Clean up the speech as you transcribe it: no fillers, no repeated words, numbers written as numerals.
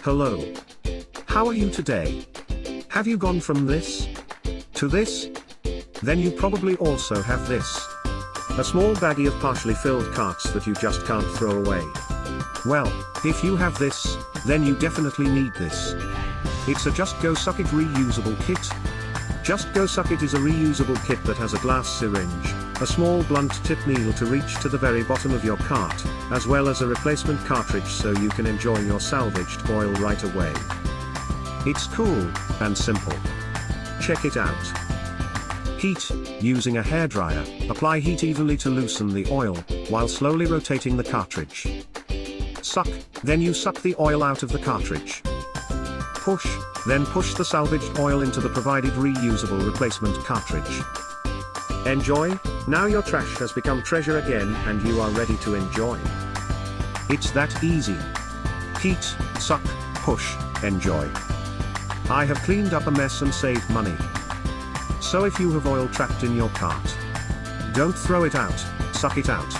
Hello. How are you today? Have you gone from this to this? Then you probably also have this. A small baggie of partially filled carts that you just can't throw away. Well, if you have this, then you definitely need this. It's a Just Go Suck It reusable kit. Just Go Suck It is a reusable kit that has a glass syringe, a small blunt tip needle to reach to the very bottom of your cart, as well as a replacement cartridge so you can enjoy your salvaged oil right away. It's cool and simple. Check it out. Heat. Using a hairdryer, apply heat evenly to loosen the oil, while slowly rotating the cartridge. Suck, then you suck the oil out of the cartridge. Push, then push the salvaged oil into the provided reusable replacement cartridge. Enjoy, now your trash has become treasure again and you are ready to enjoy. It's that easy. Heat, suck, push, enjoy. I have cleaned up a mess and saved money. So if you have oil trapped in your cart, don't throw it out, suck it out.